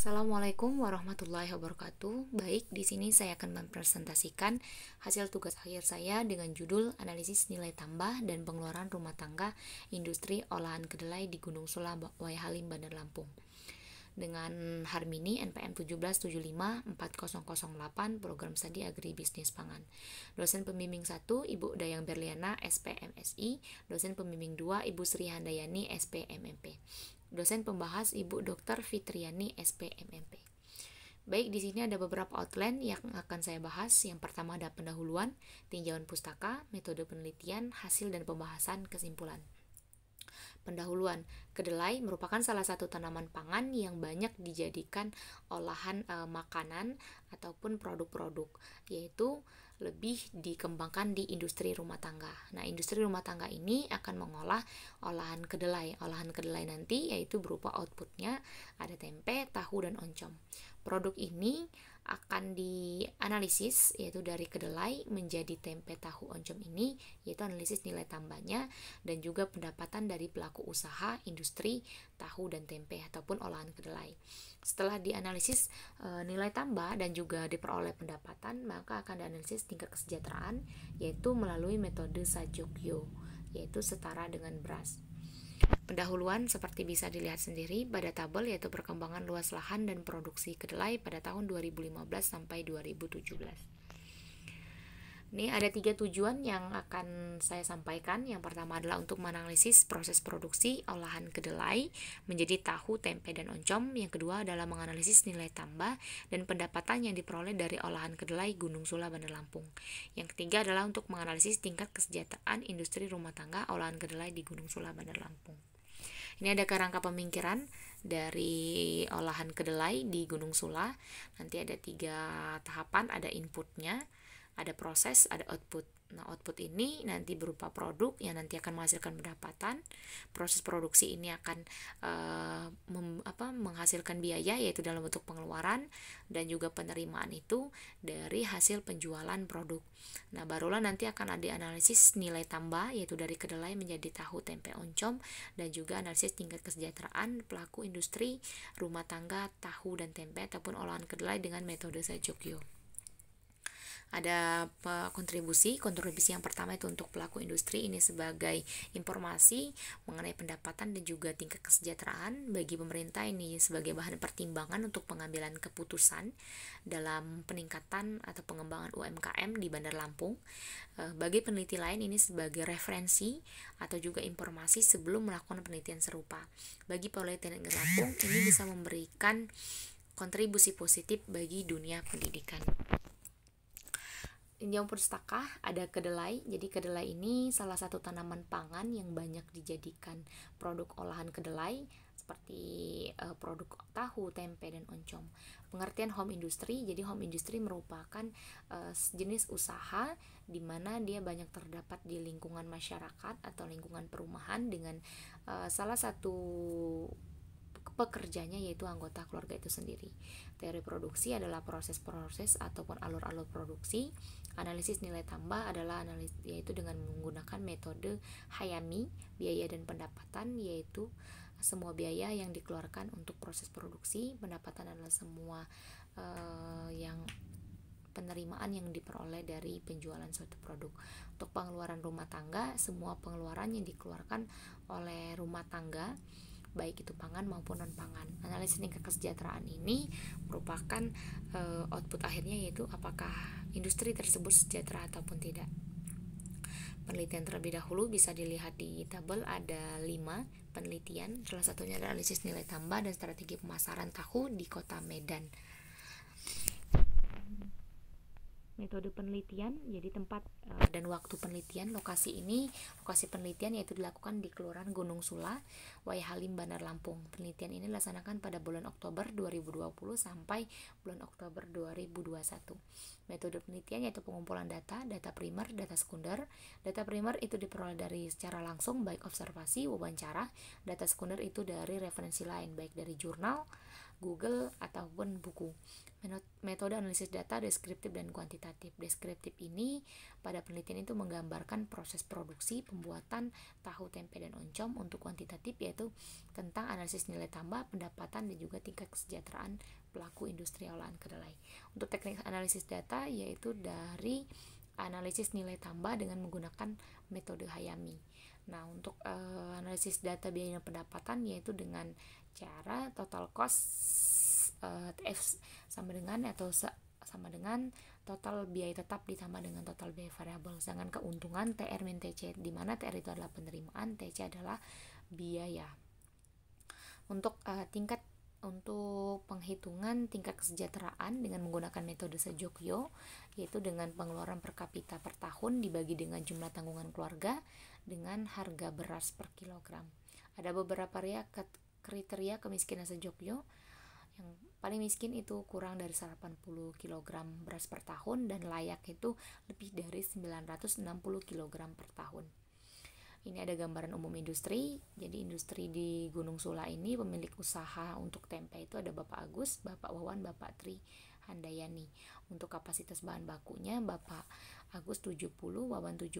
Assalamualaikum warahmatullahi wabarakatuh. Baik, di sini saya akan mempresentasikan hasil tugas akhir saya dengan judul Analisis Nilai Tambah dan Pengeluaran Rumah Tangga Industri Olahan Kedelai di Gunung Sula, Waihalim, Bandar Lampung. Dengan Harmini NPM 17754008 Program Studi Agribisnis Pangan. Dosen pembimbing 1 Ibu Dayang Berliana SPMSI, dosen pembimbing 2 Ibu Sri Handayani SPMMP. Dosen pembahas Ibu Dr. Fitriani SPMMP. Baik, di sini ada beberapa outline yang akan saya bahas. Yang pertama ada pendahuluan, tinjauan pustaka, metode penelitian, hasil dan pembahasan kesimpulan. Pendahuluan, kedelai merupakan salah satu tanaman pangan yang banyak dijadikan olahan makanan ataupun produk-produk, yaitu lebih dikembangkan di industri rumah tangga. Nah, industri rumah tangga ini akan mengolah olahan kedelai. Olahan kedelai nanti yaitu berupa outputnya ada tempe, tahu, dan oncom. Produk ini akan dianalisis yaitu dari kedelai menjadi tempe, tahu, oncom ini, yaitu analisis nilai tambahnya dan juga pendapatan dari pelaku usaha industri tahu dan tempe ataupun olahan kedelai. Setelah dianalisis nilai tambah dan juga diperoleh pendapatan, maka akan dianalisis tingkat kesejahteraan yaitu melalui metode Sajokyo, yaitu setara dengan beras. Pendahuluan seperti bisa dilihat sendiri pada tabel, yaitu perkembangan luas lahan dan produksi kedelai pada tahun 2015 sampai 2017. Ini ada 3 tujuan yang akan saya sampaikan. Yang pertama adalah untuk menganalisis proses produksi olahan kedelai menjadi tahu, tempe, dan oncom. Yang kedua adalah menganalisis nilai tambah dan pendapatan yang diperoleh dari olahan kedelai Gunung Sula, Bandar Lampung. Yang ketiga adalah untuk menganalisis tingkat kesejahteraan industri rumah tangga olahan kedelai di Gunung Sula, Bandar Lampung. Ini ada kerangka pemikiran dari olahan kedelai di Gunung Sula. Nanti ada 3 tahapan, ada inputnya, ada proses, ada output. Nah, output ini nanti berupa produk yang nanti akan menghasilkan pendapatan. Proses produksi ini akan menghasilkan biaya, yaitu dalam bentuk pengeluaran, dan juga penerimaan itu dari hasil penjualan produk. Nah, barulah nanti akan ada analisis nilai tambah, yaitu dari kedelai menjadi tahu, tempe, oncom, dan juga analisis tingkat kesejahteraan pelaku industri rumah tangga tahu dan tempe ataupun olahan kedelai dengan metode Sajokyo. Ada kontribusi yang pertama itu untuk pelaku industri, ini sebagai informasi mengenai pendapatan dan juga tingkat kesejahteraan. Bagi pemerintah ini sebagai bahan pertimbangan untuk pengambilan keputusan dalam peningkatan atau pengembangan UMKM di Bandar Lampung. Bagi peneliti lain ini sebagai referensi atau juga informasi sebelum melakukan penelitian serupa. Bagi penelitian Bandar Lampung ini bisa memberikan kontribusi positif bagi dunia pendidikan. Tinjauan pustaka ada kedelai. Jadi kedelai ini salah satu tanaman pangan yang banyak dijadikan produk olahan kedelai seperti produk tahu, tempe, dan oncom. Pengertian home industry, jadi home industry merupakan jenis usaha di mana dia banyak terdapat di lingkungan masyarakat atau lingkungan perumahan dengan salah satu pekerjanya yaitu anggota keluarga itu sendiri. Teori produksi adalah proses-proses ataupun alur-alur produksi. Analisis nilai tambah adalah analisis yaitu dengan menggunakan metode Hayami, biaya dan pendapatan, yaitu semua biaya yang dikeluarkan untuk proses produksi. Pendapatan adalah semua yang penerimaan yang diperoleh dari penjualan suatu produk. Untuk pengeluaran rumah tangga, semua pengeluaran yang dikeluarkan oleh rumah tangga baik itu pangan maupun non-pangan. Analisis tingkat kesejahteraan ini merupakan output akhirnya, yaitu apakah industri tersebut sejahtera ataupun tidak. Penelitian terlebih dahulu bisa dilihat di tabel, ada 5 penelitian. Salah satunya adalah analisis nilai tambah dan strategi pemasaran tahu di Kota Medan. Metode penelitian, jadi tempat dan waktu penelitian. Lokasi penelitian yaitu dilakukan di Kelurahan Gunung Sula, Waihalim, Bandar Lampung. Penelitian ini dilaksanakan pada bulan Oktober 2020 sampai bulan Oktober 2021. Metode penelitian yaitu pengumpulan data primer, data sekunder. Data primer itu diperoleh dari secara langsung baik observasi, wawancara. Data sekunder itu dari referensi lain baik dari jurnal Google ataupun buku. Metode analisis data deskriptif dan kuantitatif. Deskriptif ini pada penelitian itu menggambarkan proses produksi, pembuatan tahu, tempe, dan oncom. Untuk kuantitatif yaitu tentang analisis nilai tambah, pendapatan, dan juga tingkat kesejahteraan pelaku industri olahan kedelai. Untuk teknik analisis data yaitu dari analisis nilai tambah dengan menggunakan metode Hayami. Nah, untuk analisis data biaya dan pendapatan yaitu dengan cara total cost F sama dengan total biaya tetap ditambah dengan total biaya variabel. Sedangkan keuntungan TR min TC, di mana TR itu adalah penerimaan, TC adalah biaya. Untuk penghitungan tingkat kesejahteraan dengan menggunakan metode Sejokyo, yaitu dengan pengeluaran per kapita per tahun dibagi dengan jumlah tanggungan keluarga dengan harga beras per kilogram. Ada beberapa kriteria kemiskinan Sejokyo. Yang paling miskin itu kurang dari 80 kg beras per tahun, dan layak itu lebih dari 960 kg per tahun. Ini ada gambaran umum industri. Jadi industri di Gunung Sula ini pemilik usaha untuk tempe itu ada Bapak Agus, Bapak Wawan, Bapak Tri Handayani. Untuk kapasitas bahan bakunya Bapak Agus 70, Wawan 70,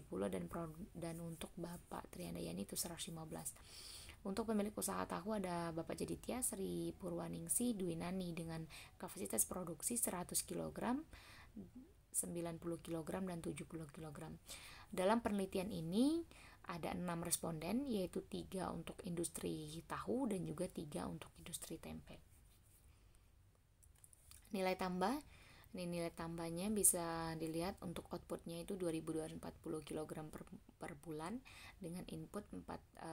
dan untuk Bapak Tri Handayani itu 115. Untuk pemilik usaha tahu ada Bapak Jaditya Sri Purwaningsi Dwinani dengan kapasitas produksi 100 kg, 90 kg, dan 70 kg. Dalam penelitian ini ada 6 responden, yaitu 3 untuk industri tahu dan juga 3 untuk industri tempe. Nilai tambah, ini nilai tambahnya bisa dilihat untuk outputnya itu 2240 kg per bulan dengan input 425,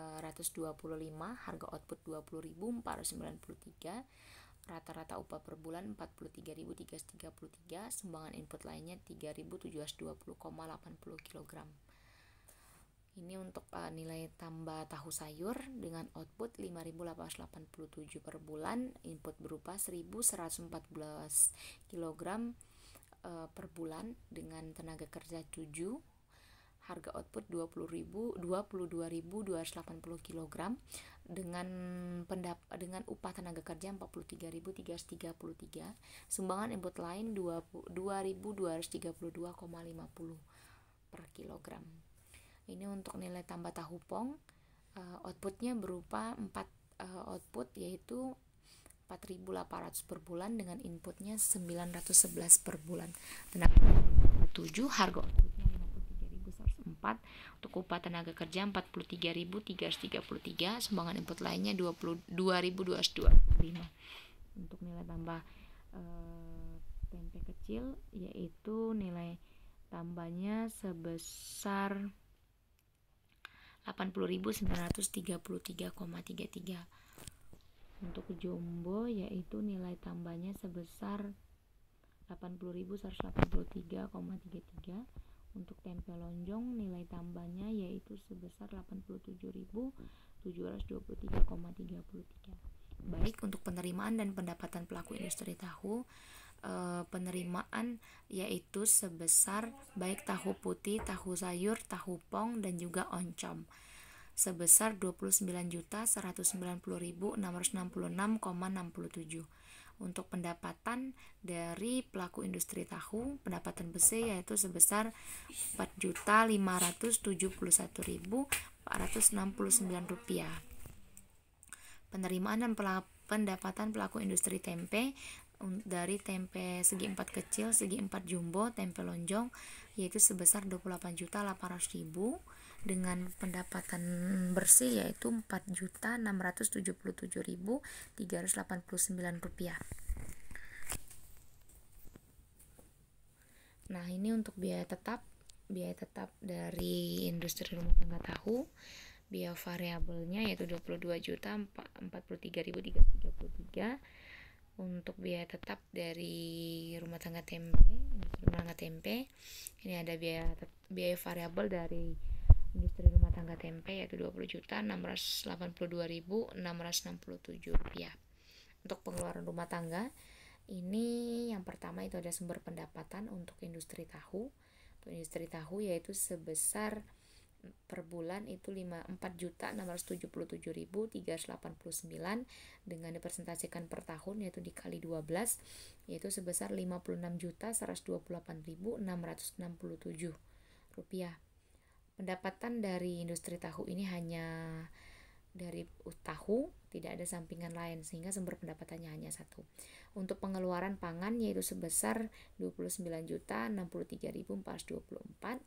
harga output 20.493, rata-rata upah per bulan 43.333, sumbangan input lainnya 3.720,80 kg. Ini untuk nilai tambah tahu sayur dengan output 5.887 per bulan, input berupa 1.114 kg per bulan dengan tenaga kerja 7, harga output 22.280 kg dengan upah tenaga kerja 43.333, sumbangan input lain 2.232,50 per kilogram. Ini untuk nilai tambah tahu pong, outputnya berupa 4 output, yaitu 4.800 per bulan dengan inputnya 911 per bulan. Tenaga 7, harga outputnya 53.104, untuk upah tenaga kerja 43.333, sumbangan input lainnya 22.225. Untuk nilai tambah tempe kecil yaitu nilai tambahnya sebesar 80.933,33. Untuk jumbo yaitu nilai tambahnya sebesar 80.183,33. Untuk tempe lonjong nilai tambahnya yaitu sebesar 87.723,33. Baik, untuk penerimaan dan pendapatan pelaku industri tahu, penerimaan yaitu sebesar baik tahu putih, tahu sayur, tahu pong, dan juga oncom sebesar 29.190.666,67. Untuk pendapatan dari pelaku industri tahu, pendapatan besi yaitu sebesar 4.571.469 rupiah. Penerimaan dan pendapatan pelaku industri tempe dari tempe segi 4 kecil, segi 4 jumbo, tempe lonjong yaitu sebesar 28.800.000 dengan pendapatan bersih yaitu 4.677.389 rupiah. Nah, ini untuk biaya tetap dari industri rumah tangga tahu. Biaya variabelnya yaitu 22.043.333. Untuk biaya tetap dari rumah tangga tempe, industri rumah tangga tempe, ini ada biaya variabel dari industri rumah tangga tempe yaitu 20.682.667 rupiah. Untuk pengeluaran rumah tangga, ini yang pertama itu ada sumber pendapatan untuk industri tahu. Untuk industri tahu yaitu sebesar per bulan itu 4.677.389 dengan dipresentasikan per tahun yaitu dikali 12 yaitu sebesar 56.128.667 rupiah. Pendapatan dari industri tahu ini hanya dari tahu, tidak ada sampingan lain sehingga sumber pendapatannya hanya satu. Untuk pengeluaran pangan yaitu sebesar 29.063.424.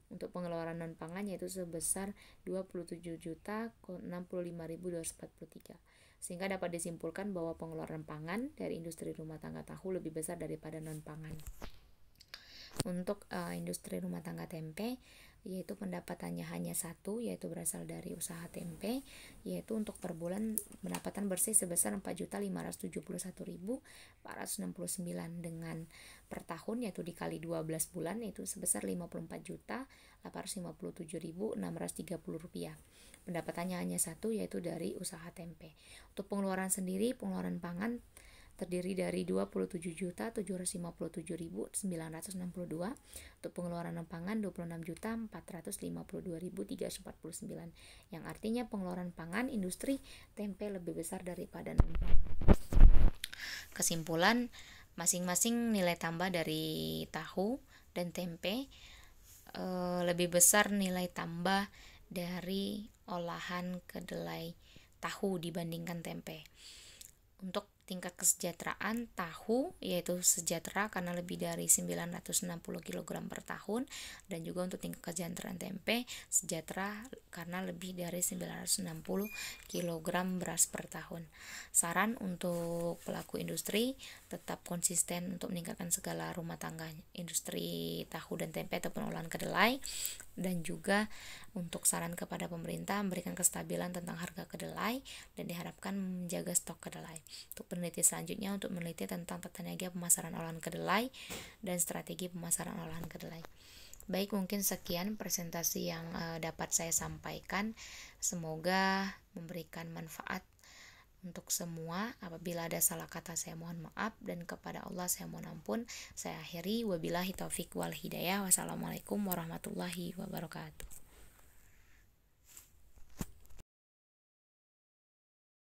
Untuk pengeluaran non pangan yaitu sebesar 27.065.243. Sehingga dapat disimpulkan bahwa pengeluaran pangan dari industri rumah tangga tahu lebih besar daripada non pangan. Untuk industri rumah tangga tempe yaitu pendapatannya hanya satu, yaitu berasal dari usaha tempe, yaitu untuk per bulan pendapatan bersih sebesar 4.571.469 dengan per tahun yaitu dikali 12 bulan yaitu sebesar 54.857.630 rupiah. Pendapatannya hanya satu, yaitu dari usaha tempe. Untuk pengeluaran sendiri, pengeluaran pangan terdiri dari 27.757.962. Untuk pengeluaran non pangan 26.452.349, yang artinya pengeluaran pangan industri tempe lebih besar daripada non pangan. Kesimpulan, masing-masing nilai tambah dari tahu dan tempe lebih besar nilai tambah dari olahan kedelai tahu dibandingkan tempe. Untuk tingkat kesejahteraan tahu yaitu sejahtera karena lebih dari 960 kg per tahun, dan juga untuk tingkat kesejahteraan tempe sejahtera karena lebih dari 960 kg beras per tahun. Saran untuk pelaku industri, tetap konsisten untuk meningkatkan segala rumah tangga industri tahu dan tempe ataupun olahan kedelai, dan juga untuk saran kepada pemerintah memberikan kestabilan tentang harga kedelai dan diharapkan menjaga stok kedelai. Untuk peneliti selanjutnya untuk meneliti tentang tata niaga pemasaran olahan kedelai dan strategi pemasaran olahan kedelai. Baik, mungkin sekian presentasi yang dapat saya sampaikan. Semoga memberikan manfaat untuk semua. Apabila ada salah kata saya mohon maaf, dan kepada Allah saya mohon ampun. Saya akhiri, wabillahi taufik wal hidayah. Wassalamualaikum warahmatullahi wabarakatuh.